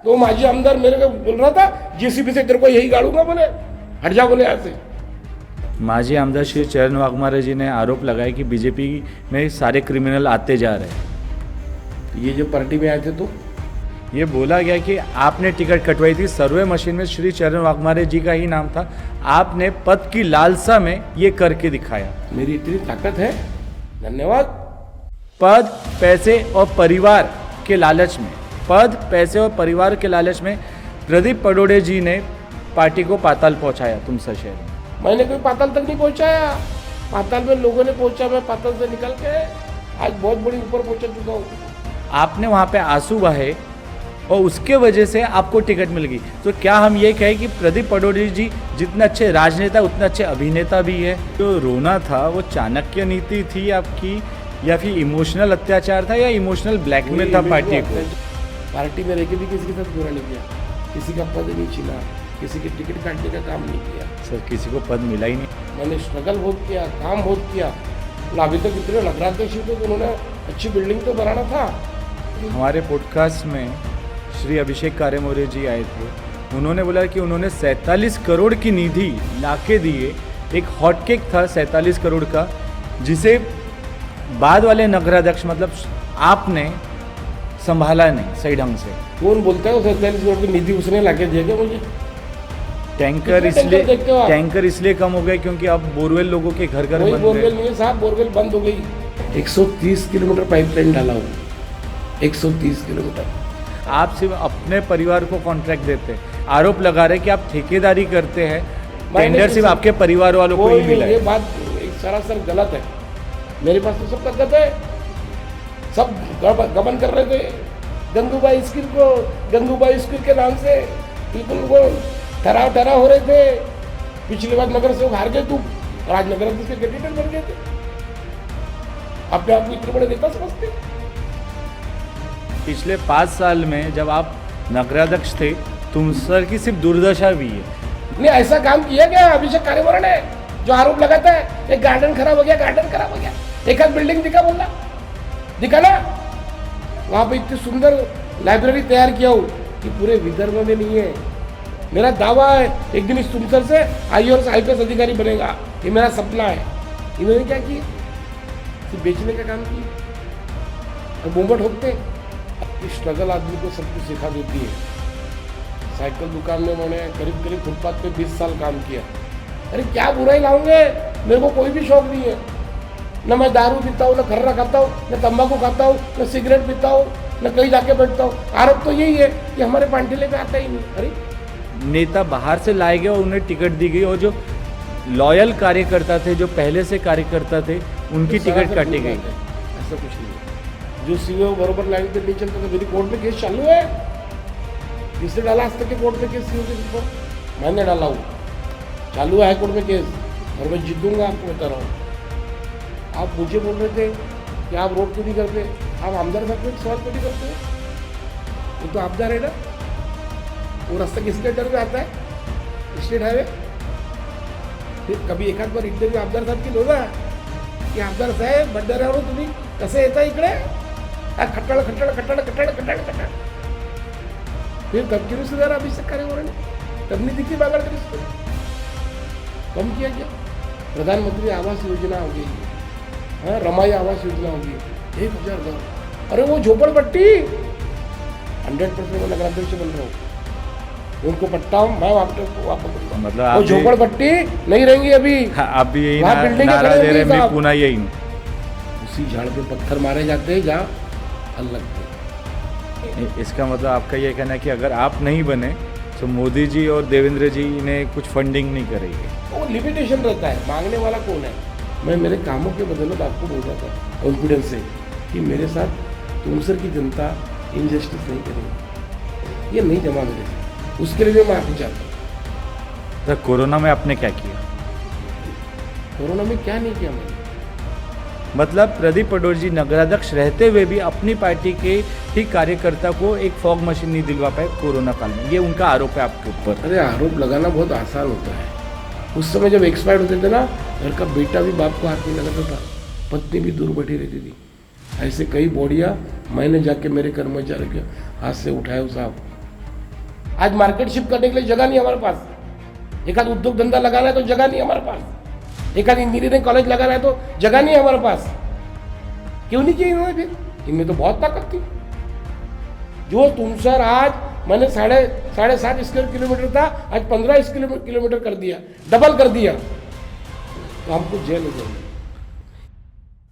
तो माजी आमदार मेरे को बोल रहा था जेसीबी से तेरे को यही गाड़ूंगा, बोले हट जा बोले यहाँ से। माजी आमदार श्री चरण वाघमारे जी ने आरोप लगाया कि बीजेपी में सारे क्रिमिनल आते जा रहे हैं। ये जो पार्टी में आए थे तो ये बोला गया कि आपने टिकट कटवाई थी, सर्वे मशीन में श्री चरण वाघमारे जी का ही नाम था, आपने पद की लालसा में ये करके दिखाया। मेरी इतनी ताकत है, धन्यवाद। पद, पैसे और परिवार के लालच में, पद, पैसे और परिवार के लालच में प्रदीप पडोडे जी ने पार्टी को पाताल पहुंचाया तुमसा शहर में। मैंने कोई पाताल तक नहीं पहुंचाया, पाताल में लोगों ने पहुंचा, मैं पाताल से निकल के आज बहुत बड़ी ऊपर पहुंच चुका हूँ। आपने वहाँ पे आंसू बहाए और उसके वजह से आपको टिकट मिल गई। तो क्या हम ये कहें कि प्रदीप पडोडे जी जितने अच्छे राजनेता उतने अच्छे अभिनेता भी है? जो रोना था वो चाणक्य नीति थी आपकी, या फिर इमोशनल अत्याचार था, या इमोशनल ब्लैकमेल था पार्टी को? पार्टी में रह के भी किसी के साथ बुरा नहीं किया, किसी का पद नहीं छीना, किसी की टिकट काटने का काम नहीं किया। सर किसी को पद मिला ही नहीं। मैंने स्ट्रगल बहुत किया, काम बहुत किया। अभी तक इतने नगराध्यक्ष थे तो उन्होंने अच्छी बिल्डिंग तो बनाना था। हमारे पॉडकास्ट में श्री अभिषेक कारेमोरे जी आए थे, उन्होंने बोला कि उन्होंने 47 करोड़ की निधि लाके दिए। एक हॉटकेक था 47 करोड़ का, जिसे बाद वाले नगराध्यक्ष मतलब आपने संभाला नहीं सही ढंग से। कौन बोलता है 47 करोड़ की निधि उसने लाके दिया क्या मुझे? टैंकर इसलिए कम हो गए क्योंकि अब बोरवेल लोगों के घर घर बन बोरवेल गए। नहीं है साहब, बोरवेल बंद हो गई। 130 किलोमीटर पाइपलाइन डाला हूँ, 130 किलोमीटर। आप सिर्फ अपने परिवार को कॉन्ट्रैक्ट देते हैं, आरोप लगा रहे कि आप ठेकेदारी करते हैं, टेंडर सिर्फ आपके परिवार वालों को ही मिला ये है। बात सरासर गलत है। मेरे पास तो सब ताकत है, सब गबन कर रहे थे गंगूबाई स्किल के नाम से, बिल्कुल वो ठहरा हो रहे थे। पिछली बार नगर सेवक हार गए तुम, और आज नगर अध्यक्ष के कैंडिडेट बन गए थे। अपने आप को इतने बड़े नेता समझते। पिछले 5 साल में जब आप नगराध्यक्ष थे, तुम सर की सिर्फ दुर्दशा हुई है। नहीं ऐसा काम किया क्या अभिषेक कारेमोरे ने जो आरोप लगाता है? एक गार्डन खराब हो गया, एक आध बिल्डिंग दिखा ना। वहां पे इतनी सुंदर लाइब्रेरी तैयार किया हूँ कि पूरे विदर्भ में नहीं है। मेरा दावा है एक दिन इस तुमसर से IAS अधिकारी बनेगा, ये मेरा सपना है। इन्होंने क्या किया? सिर्फ बेचने का काम किया और बोमट होते। स्ट्रगल आदमी को सब कुछ सिखा देती है। साइकिल दुकान में मैंने करीब फुटपाथ पे 20 साल काम किया। अरे क्या बुराई लाऊंगे, मेरे को कोई भी शौक नहीं है। न मैं दारू पीता हूँ, न खर्रा खाता हूँ, न तंबाकू खाता हूँ, न सिगरेट पीता हूँ, न कहीं जाके बैठता हूँ। आरोप तो यही है कि हमारे पांठिले पे आता ही नहीं। अरे नेता बाहर से लाए गए और उन्हें टिकट दी गई, और जो लॉयल कार्यकर्ता थे, जो पहले से कार्यकर्ता थे, उनकी टिकट काटी गई। ऐसा कुछ नहीं है। जो सीओ बरोबर लाइन पे नहीं चलता था, मेरी कोर्ट में केस चालू है। किसने डाला आज तक के कोर्ट में केस? सीओ के ऊपर मैंने डाला हूँ, चालू है हाईकोर्ट में केस, और मैं जीतूंगा, आपको बता रहा हूँ। आप मुझे बोल रहे थे कि आप रोड क्यों नहीं करते, आप आमदार साहब को सवाल क्यों नहीं करते? ये तो आमदार है ना, वो रास्ता किसके अंडर में आता है? State highway. फिर कभी एखाद बार इंटरव्यू आमदार साहब की लो ना, की आमदार साहेब भंडाऱ्यावर तुम्ही कसे येता इकडे? खट्टाळ फिर धमकी सुधारा अभिषेक कारेमोरे ने, तब नहीं दिखी बागड़ कर कम किया क्या? प्रधानमंत्री आवास योजना हो गई, हाँ, रमाई आवास योजना हो गई, 1000 घर। अरे वो झोपड़पट्टी 100% मैं नगराध्यक्ष बन रहा हूँ, उनको पट्टा हूँ मैं वापस। मतलब वो झोपड़पट्टी नहीं रहेंगी अभी। आप यही नारा दे रहे, मैं पुनः यही हूँ। उसी झाड़ पे पत्थर मारे जाते हैं जहाँ फल लगते हैं। इसका मतलब आपका ये कहना है कि अगर आप नहीं बने तो मोदी जी और देवेंद्र जी ने कुछ फंडिंग नहीं करेंगे? वो लिमिटेशन रहता है, मांगने वाला कौन है? मैं मेरे कामों के बदौलत आपको बोल रहा था कॉन्फिडेंस से कि मेरे साथ तुमसर की जनता इनजस्टिस नहीं करेगी, ये नहीं जमा मेरे से, उसके लिए मैं माफी चाहता हूँ। तो कोरोना में आपने क्या किया? कोरोना में क्या नहीं किया मैंने? मतलब प्रदीप पडोडे जी नगराध्यक्ष रहते हुए भी अपनी पार्टी के ही कार्यकर्ता को एक फॉग मशीन नहीं दिलवा पाए कोरोना काल में, ये उनका आरोप है आपके ऊपर। अरे आरोप लगाना बहुत आसान होता है। उस समय जब एक्सपायर्ड होते थे ना, घर का बेटा भी बाप को हाथ नहीं लगाता था, पत्नी भी दूर बैठी रहती थी। ऐसे कई बॉडियाँ मैंने जाके मेरे कर्मचारी के हाथ से उठाए, साहब आज मार्केट शिफ्ट करने के लिए जगह नहीं हमारे पास। एक आध उद्योग धंधा लगाना है तो जगह नहीं हमारे पास। एक आध इंजीनियरिंग कॉलेज लगाना है तो जगह नहीं है हमारे पास। क्यों नहीं किया इन्होंने? फिर इनमें तो बहुत ताकत थी। जो तुमसर आज मैंने साढ़े 7 स्क्वायर किलोमीटर था, आज 15 किलोमीटर कर दिया, डबल कर दिया, तो हमको जेल हो जाएगी।